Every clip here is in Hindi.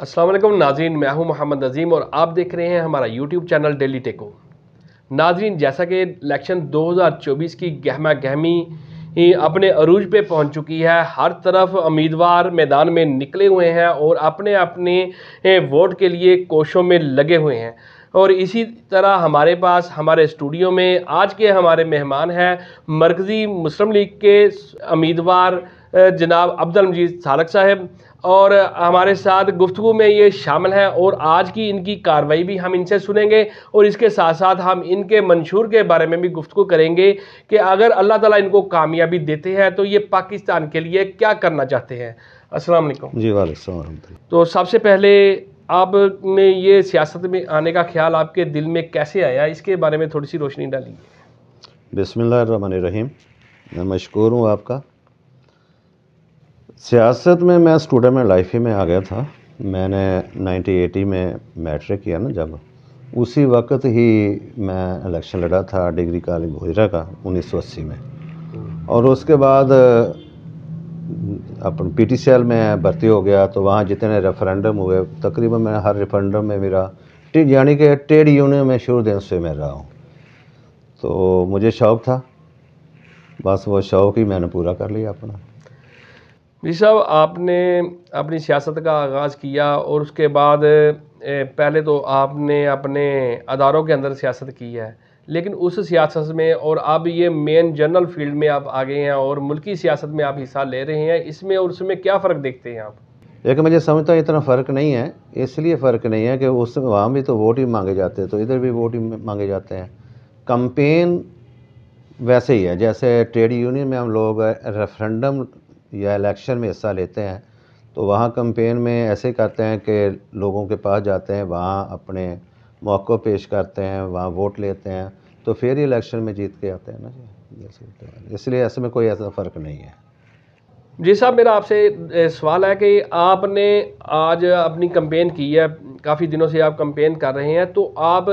अस्सलाम वालेकुम नाज़रीन, मैं हूं मोहम्मद नज़ीम और आप देख रहे हैं हमारा यूट्यूब चैनल डेली टेको। नाज़रीन, जैसा कि इलेक्शन 2024 की गहमा गहमी अपने अरूज पे पहुंच चुकी है, हर तरफ उम्मीदवार मैदान में निकले हुए हैं और अपने अपने वोट के लिए कोशों में लगे हुए हैं। और इसी तरह हमारे पास हमारे स्टूडियो में आज के हमारे मेहमान हैं मरकज़ी मुस्लिम लीग के उम्मीदवार जनाब अब्दुल मजीद सालक साहब, और हमारे साथ गुफ्तगू में ये शामिल हैं और आज की इनकी कार्रवाई भी हम इनसे सुनेंगे और इसके साथ साथ हम इनके मंशूर के बारे में भी गुफ्तगू करेंगे कि अगर अल्लाह ताला इनको कामयाबी देते हैं तो ये पाकिस्तान के लिए क्या करना चाहते हैं। अस्सलाम वालेकुम। जी वालेकुम। तो सबसे पहले आपने ये सियासत में आने का ख्याल आपके दिल में कैसे आया, इसके बारे में थोड़ी सी रोशनी डालिए। बिस्मिल्लाहिर्रहमानिर्रहीम। मैं मशकूर हूँ आपका। सियासत में मैं स्टूडेंट में लाइफ ही में आ गया था। मैंने 1980 में मैट्रिक किया ना, जब उसी वक्त ही मैं इलेक्शन लड़ा था डिग्री कॉलेज गोजरा का 1980 में। और उसके बाद अपन PTCL में भर्ती हो गया, तो वहाँ जितने रेफरेंडम हुए तकरीबन मैं हर रेफरेंडम में मेरा यानी कि ट्रेड यूनियन में शुरू दिन से मैं रहा हूँ। तो मुझे शौक़ था, बस वो शौक़ ही मैंने पूरा कर लिया अपना। जी साहब, आपने अपनी सियासत का आगाज़ किया और उसके बाद पहले तो आपने अपने अदारों के अंदर सियासत की है, लेकिन उस सियासत में और अब ये मेन जनरल फील्ड में आप आ गए हैं और मुल्की सियासत में आप हिस्सा ले रहे हैं, इसमें और उसमें क्या फ़र्क देखते हैं आप? लेकिन मुझे समझता है इतना फ़र्क नहीं है। इसलिए फ़र्क नहीं है कि उस वहाँ भी तो वोट ही मांगे जाते हैं, तो इधर भी वोट ही मांगे जाते हैं। कंपेन वैसे ही है जैसे ट्रेड यूनियन में हम लोग रेफरेंडम या इलेक्शन में हिस्सा लेते हैं, तो वहाँ कंपेन में ऐसे करते हैं कि लोगों के पास जाते हैं, वहाँ अपने मौक़ा पेश करते हैं, वहाँ वोट लेते हैं, तो फिर ही इलेक्शन में जीत के आते हैं ना जी। इसलिए ऐसे में कोई ऐसा फ़र्क नहीं है। जी साहब, मेरा आपसे सवाल है कि आपने आज अपनी कैंपेन की है, काफ़ी दिनों से आप कैंपेन कर रहे हैं, तो आप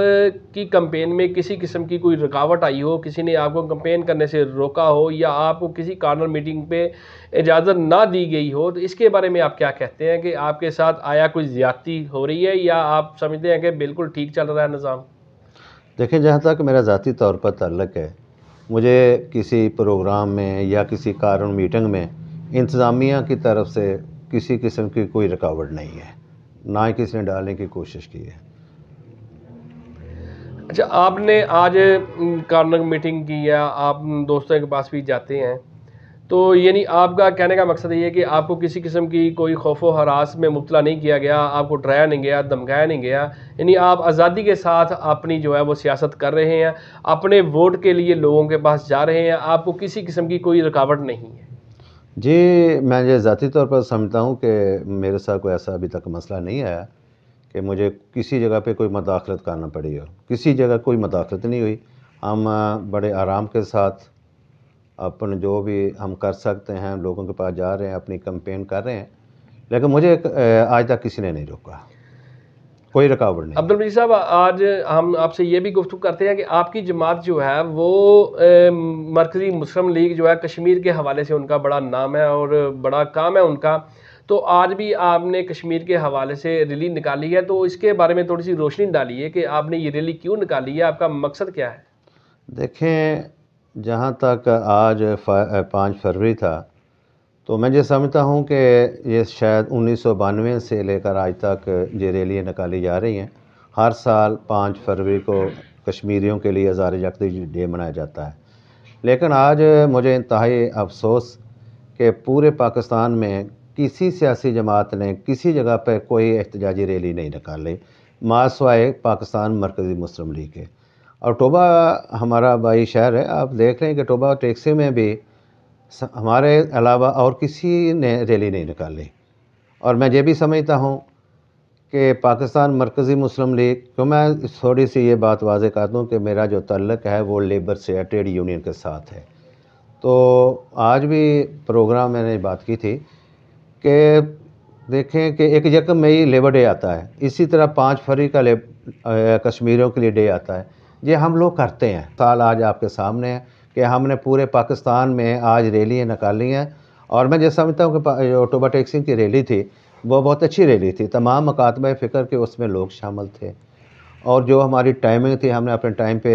की कैंपेन में किसी किस्म की कोई रुकावट आई हो, किसी ने आपको कैंपेन करने से रोका हो या आपको किसी कॉर्नर मीटिंग पे इजाज़त ना दी गई हो, तो इसके बारे में आप क्या कहते हैं कि आपके साथ आया कोई ज़्यादती हो रही है या आप समझते हैं कि बिल्कुल ठीक चल रहा है निज़ाम? देखिए, जहाँ तक मेरा ज़ाती तौर पर ताल्लुक़ है, मुझे किसी प्रोग्राम में या किसी कारण मीटिंग में इंतज़ामिया की तरफ से किसी किस्म की कोई रुकावट नहीं है, ना ही किसी ने डालने की कोशिश की है। अच्छा, आपने आज कॉर्नर मीटिंग की या आप दोस्तों के पास भी जाते हैं, तो यानी आपका कहने का मकसद ये है कि आपको किसी किस्म की कोई खौफ व हरास में मुब्तला नहीं किया गया, आपको डराया नहीं गया, धमकाया नहीं गया, यानी आप आज़ादी के साथ अपनी जो है वो सियासत कर रहे हैं, अपने वोट के लिए लोगों के पास जा रहे हैं, आपको किसी किस्म की कोई रुकावट नहीं है? जी, मैं ये ज़ाती तौर पर समझता हूँ कि मेरे साथ कोई ऐसा अभी तक मसला नहीं आया कि मुझे किसी जगह पे कोई मदाखलत करना पड़ी हो। किसी जगह कोई मदाखलत नहीं हुई। हम बड़े आराम के साथ अपन जो भी हम कर सकते हैं, लोगों के पास जा रहे हैं, अपनी कैंपेन कर रहे हैं, लेकिन मुझे आज तक किसी ने नहीं रोका, कोई रुकावट नहीं। अब्दुल मजीद साहब, आज हम आपसे ये भी गुफ्तगू करते हैं कि आपकी जमात जो है वो मरकज़ी मुस्लिम लीग जो है कश्मीर के हवाले से उनका बड़ा नाम है और बड़ा काम है उनका, तो आज भी आपने कश्मीर के हवाले से रैली निकाली है, तो इसके बारे में थोड़ी सी रोशनी डालिए कि आपने ये रैली क्यों निकाली है, आपका मकसद क्या है? देखें, जहाँ तक आज 5 फरवरी था, तो मैं ये समझता हूँ कि ये शायद 1992 से लेकर आज तक ये रैलियाँ निकाली जा रही हैं। हर साल 5 फरवरी को कश्मीरियों के लिए हज़ार यकजहती डे मनाया जाता है। लेकिन आज मुझे इंतहाई अफ़सोस कि पूरे पाकिस्तान में किसी सियासी जमात ने किसी जगह पर कोई एहतजाजी रैली नहीं निकाली, मासिवाए पाकिस्तान मरकज़ी मुस्लिम लीग के। और टोबा हमारा भाई शहर है, आप देख रहे हैं कि टोबा टैक्सी में भी हमारे अलावा और किसी ने रैली नहीं निकाली। और मैं ये भी समझता हूँ कि पाकिस्तान मरकज़ी मुस्लिम लीग, तो मैं थोड़ी सी ये बात वाज़ेह कर दूँ कि मेरा जो ताल्लुक़ है वो लेबर से है, ट्रेड यूनियन के साथ है। तो आज भी प्रोग्राम मैंने बात की थी कि देखें कि 1 मई लेबर डे आता है, इसी तरह 5 फरवरी का कश्मीरियों के लिए डे आता है। ये हम लोग करते हैं। साल आज आपके सामने है कि हमने पूरे पाकिस्तान में आज रैलियाँ निकाली हैं। और मैं ये समझता हूँ कि जो टोबा टैक्सी की रैली थी, वो बहुत अच्छी रैली थी, तमाम मकातबे फ़िक्र के उसमें लोग शामिल थे और जो हमारी टाइमिंग थी हमने अपने टाइम पे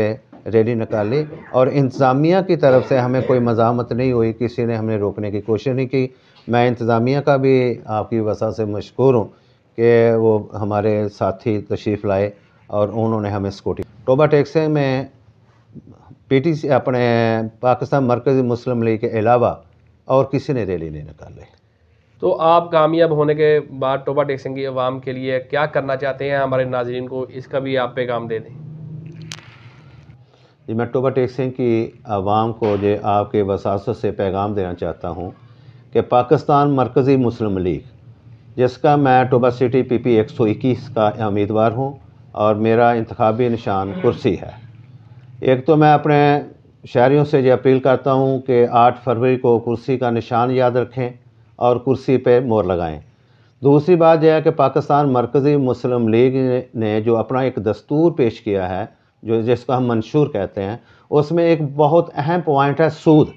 रैली निकाली और इंतज़ामिया की तरफ से हमें कोई मज़ामत नहीं हुई, किसी ने हमें रोकने की कोशिश नहीं की। मैं इंतज़ामिया का भी आपकी वजह से मशकूर हूँ कि वो हमारे साथी तशरीफ़ लाए और उन्होंने हमें स्कूटी टोबा टैक्सी में पीटीसी अपने पाकिस्तान मरकज़ी मुस्लिम लीग के अलावा और किसी ने रैली नहीं निकाली। तो आप कामयाब होने के बाद टोबा टेक्सिंग की आवाम के लिए क्या करना चाहते हैं, हमारे नाज़रीन को इसका भी आप पैगाम दे दें। जी, मैं टोबा टेक्सिंग की आवाम को जो आपके वसासत से पैगाम देना चाहता हूँ कि पाकिस्तान मरकज़ी मुस्लिम लीग, जिसका मैं टोबा सिटी PP 121 का उम्मीदवार हूँ और मेरा इंतखाबी निशान कुर्सी है। एक तो मैं अपने शहरियों से ये अपील करता हूँ कि 8 फरवरी को कुर्सी का निशान याद रखें और कुर्सी पे मोहर लगाएं। दूसरी बात यह है कि पाकिस्तान मरकज़ी मुस्लिम लीग ने जो अपना एक दस्तूर पेश किया है, जो जिसको हम मंशूर कहते हैं, उसमें एक बहुत अहम पॉइंट है सूद।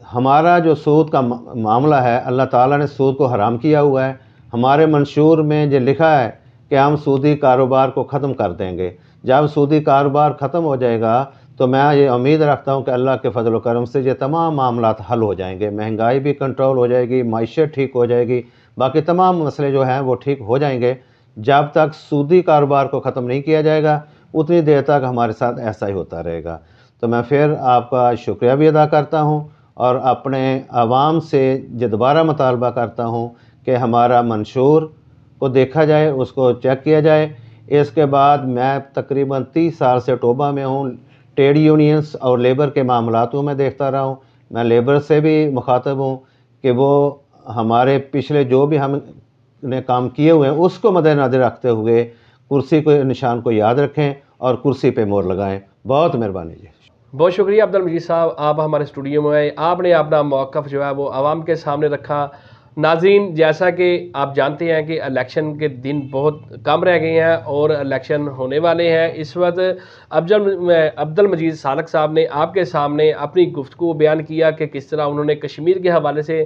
हमारा जो सूद का मामला है, अल्लाह ताला ने सूद को हराम किया हुआ है। हमारे मंशूर में ये लिखा है कि हम सूदी कारोबार को ख़त्म कर देंगे। जब सूदी कारोबार ख़त्म हो जाएगा तो मैं ये उम्मीद रखता हूँ कि अल्लाह के फजल व करम से ये तमाम मामला हल हो जाएंगे, महंगाई भी कंट्रोल हो जाएगी, माइशत ठीक हो जाएगी, बाकी तमाम मसले जो हैं वो ठीक हो जाएंगे। जब तक सूदी कारोबार को ख़त्म नहीं किया जाएगा उतनी देर तक हमारे साथ ऐसा ही होता रहेगा। तो मैं फिर आपका शुक्रिया भी अदा करता हूँ और अपने आवाम से ये दोबारा मुतालबा करता हूँ कि हमारा मंशूर को देखा जाए, उसको चेक किया जाए। इसके बाद मैं तकरीबन 30 साल से टोबा में हूँ, ट्रेड यूनियंस और लेबर के मामलातों में देखता रहा हूँ। मैं लेबर से भी मुखातब हूँ कि वो हमारे पिछले जो भी हमने काम किए हुए हैं उसको मद्देनज़र रखते हुए कुर्सी को निशान को याद रखें और कुर्सी पे मोहर लगाएं। बहुत मेहरबानी जी। बहुत शुक्रिया अब्दुल मजीद साहब, आप हमारे स्टूडियो में आए, आपने अपना मौक़िफ़ जो है वो आवाम के सामने रखा। नाज़रीन, जैसा कि आप जानते हैं कि इलेक्शन के दिन बहुत कम रह गए हैं और इलेक्शन होने वाले हैं। इस वक्त अब्दुल मजीद सालक साहब ने आपके सामने अपनी गुफ्तगू बयान किया कि किस तरह उन्होंने कश्मीर के हवाले से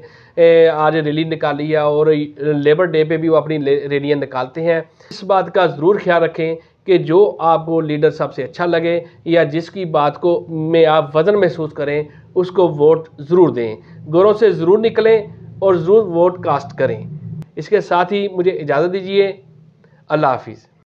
आज रैली निकाली है और लेबर डे पे भी वो अपनी रैलियाँ निकालते हैं। इस बात का ज़रूर ख्याल रखें कि जो आपको लीडर सबसे अच्छा लगे या जिसकी बात को में आप वज़न महसूस करें उसको वोट ज़रूर दें, घरों से ज़रूर निकलें और ज़रूर वोट कास्ट करें। इसके साथ ही मुझे इजाज़त दीजिए। अल्लाह हाफ़िज़।